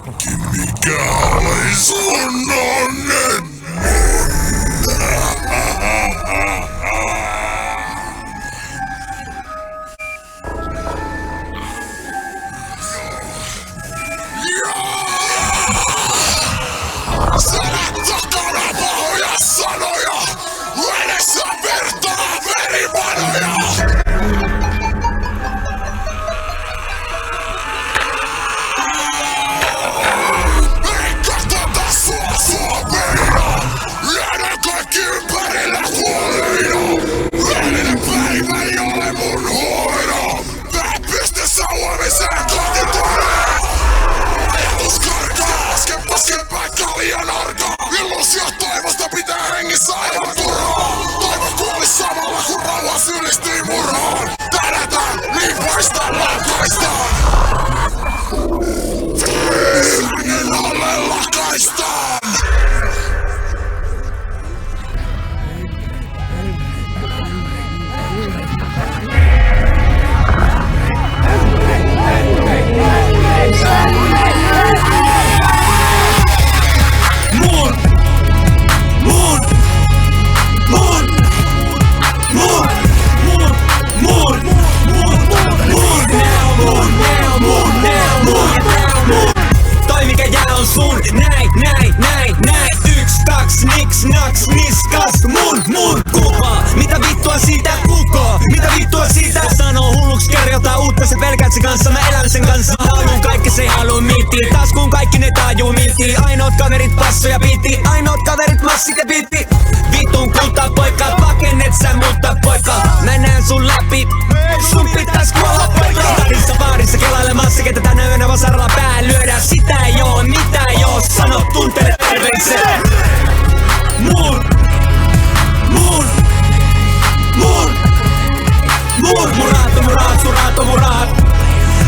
Kaikki mikä oli sun onnen. Sanat takana pahoja sanoja, edessä virtaa verimanoja. Eikä tätä sua meinaa, jäädään kaikki ympärillä kuolleina. Eilinen päivä ei ole mun huono, vähän pystyssä huomiseen kotitoreen. Ajatus karkaa, asken päin kaljan arkaa. Illuusio toivosta pitää hengissä aivan turhaa. Toivo kuoli samalla kun rauha syyllistyi murhaan. Tänätään, niin paistellaan kaistaan. Sängen alle lakaistaan. Toi mikä jää on sun, näin 1, 2, niks, naks, niskas, mun kuva. Mitä vittua siitä kukoo? Mitä vittua siitä sanoo hulluks kerjota uutta, se pelkät se kanssa, mä elän sen kanssa. Haluun kaikki se ei haluu miittii, taas kun kaikki ne tajuu miittii. Ainoat kaverit passo ja biitti, ainoat kaverit massit ja biitti. Vitun kulta poika, pakennet sä mutta poika. Mä näen sun läpi, sun pitäis kuolla poika. Stadissa baarissa kelailemassa, ketä tänä yönä vasaralla pää lyödään. Sitä ei oo, mitä ei oo, sano tuntele terveisen. Mun muraat.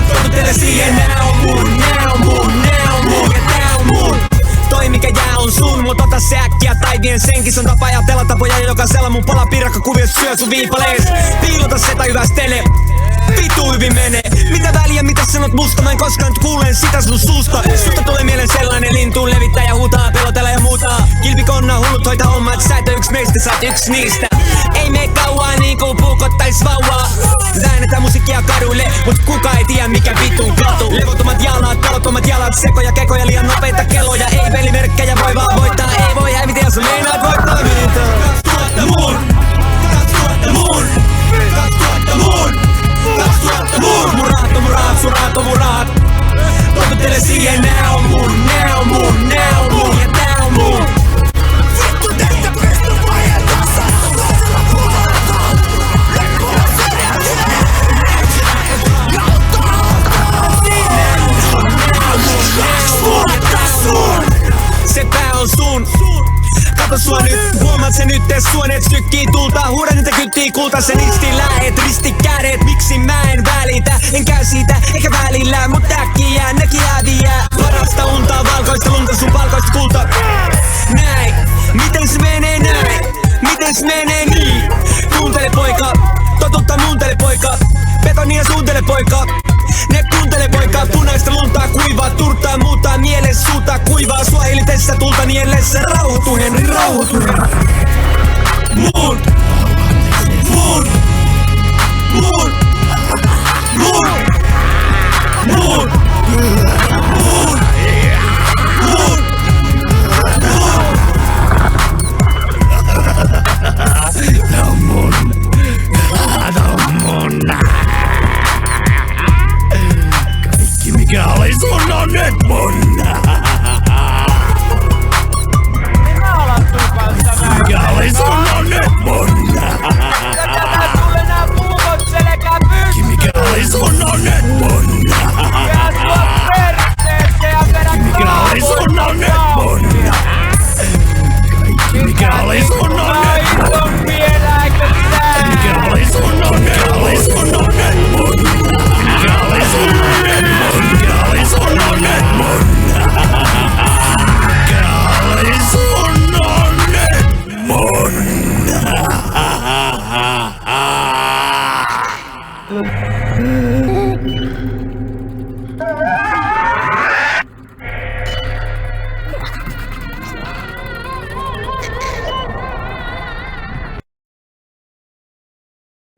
Totutele siihen, nää on mun. Ja tää on mun. Toi mikä jää on sun, mut ota se äkkiä tai vien senkin. Se on tapa ajatella tapoja jokaisella mun palapiirakkakuvio syö sun viipalees. Piilota se tai hyvästele, vitu hyvin menee. Mitä väliä mitä sanot musta, mä en koskaan kuulen sitä sun suusta. Susta tulee mieleen sellainen lintuun levittää ja huutaa, pelotella ja muuta. Kilpikonna hullut hoita hommat, sä et oo yks meistä, sä oot yks niistä. Ei mene kauaa niinku puukottais vauvaa. Väännetään musiikkia kaduille, mut kuka ei tiedä mikä vitun katu. Levottomat jalat, talottomat jalat, sekoja, kekoja, liian nopeita kelloja. Ei pelimerkkejä voi vaan voittaa, ei voi hävitä jos meinaat voittaa mitä. 2000 mun. Muraat. Totutele siihen, nää on mun. Ja tää on mun. Vittu teitä pysty vaihtaa sanotuksella kuvataan. Lekkuva serjätään. Se pää on sun. Kato sua nyt, huomaat se nyt, et suonet sykkii tulta. Huuda niitä kyttii kulta, sen risti lähet, risti kädet. Miksi mä en välitä, en käy siitä, eikä välillä. Mut äkkiä nekin häviää. Parasta unta, valkoista lunta, sun valkoista kulta. Näin, miten se menee näin? Miten se menee niin? Kuuntele poika, totutta muuntele poika. Betonia suuntele poika. Ne kuuntele poika, punaista luntaa kuivaa, turtaa muuttaa mieles suuta kuivaa. Suahilitessa tulta niellessä, rauhoitu Henri, rauhoitu Henri. Mun. Kaikki mikä oli sun on nyt mun. Mikä oli sun on nyt mun. Kaikki mikä oli sun on nyt mun. Kaikki mikä oli sun on nyt mun. Kaikki mikä oli sun on nyt mun. Mikä oli sun on nyt mun. Mikä oli sun on nyt mun. Mikä oli sun on nyt mun. Mikä oli sun on nyt mun.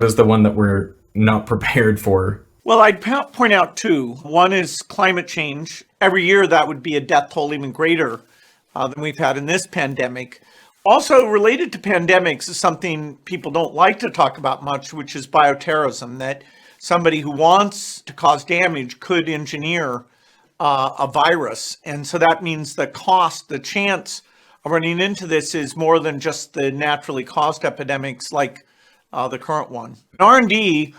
is the one that we're not prepared for? Well, I'd point out two. One is climate change. Every year that would be a death toll even greater than we've had in this pandemic. Also related to pandemics is something people don't like to talk about much, which is bioterrorism, that somebody who wants to cause damage could engineer a virus. And so that means the cost, the chance of running into this is more than just the naturally caused epidemics like the current one. In R&D,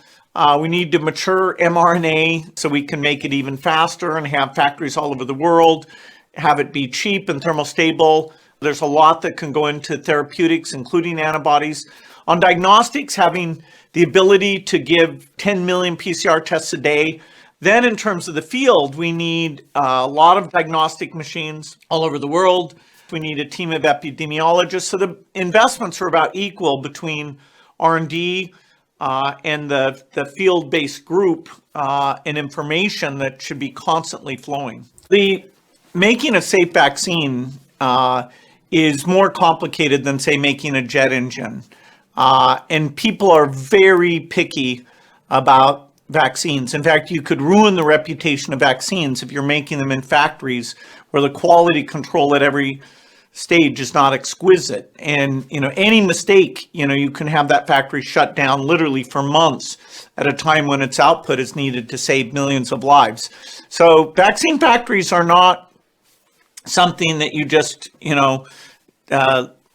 we need to mature mRNA so we can make it even faster and have factories all over the world, have it be cheap and thermostable. There's a lot that can go into therapeutics, including antibodies. On diagnostics, having the ability to give 10 million PCR tests a day. Then in terms of the field, we need a lot of diagnostic machines all over the world. We need a team of epidemiologists. So the investments are about equal between R&D and the field-based group and information that should be constantly flowing. The making a safe vaccine is more complicated than, say, making a jet engine. And people are very picky about vaccines. In fact, you could ruin the reputation of vaccines if you're making them in factories where the quality control at every stage is not exquisite. And, any mistake, you can have that factory shut down literally for months at a time when its output is needed to save millions of lives. So vaccine factories are not something that you just,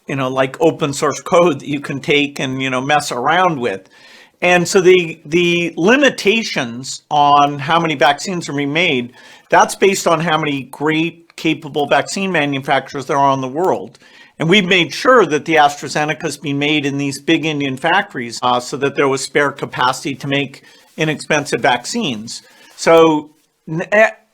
like open source code that you can take and, mess around with. And so the limitations on how many vaccines are being made, that's based on how many great, capable vaccine manufacturers there are in the world. And we've made sure that the AstraZeneca is being made in these big Indian factories so that there was spare capacity to make inexpensive vaccines. So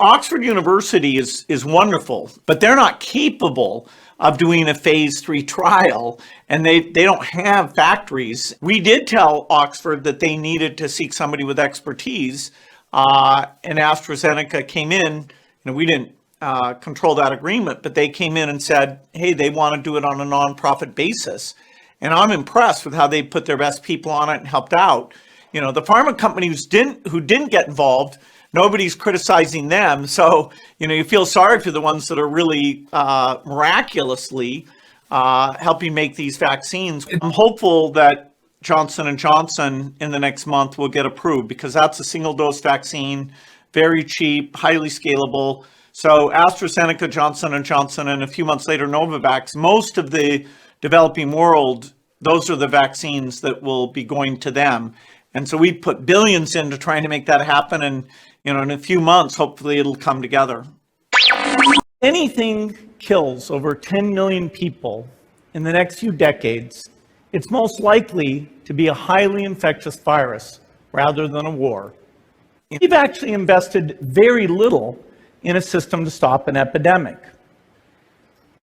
Oxford University is wonderful, but they're not capable of doing a phase 3 trial, and they don't have factories. We did tell Oxford that they needed to seek somebody with expertise, and AstraZeneca came in, we didn't control that agreement, but they came in and said, hey, they want to do it on a nonprofit basis. And I'm impressed with how they put their best people on it and helped out. The pharma companies who didn't get involved, nobody's criticizing them. So, you feel sorry for the ones that are really miraculously helping make these vaccines. I'm hopeful that Johnson & Johnson in the next month will get approved because that's a single dose vaccine, very cheap, highly scalable. So AstraZeneca, Johnson & Johnson, and a few months later, Novavax, most of the developing world, those are the vaccines that will be going to them. And so we put billions into trying to make that happen. And, in a few months, hopefully it'll come together. Anything kills over 10 million people in the next few decades, it's most likely to be a highly infectious virus rather than a war. We've actually invested very little in a system to stop an epidemic.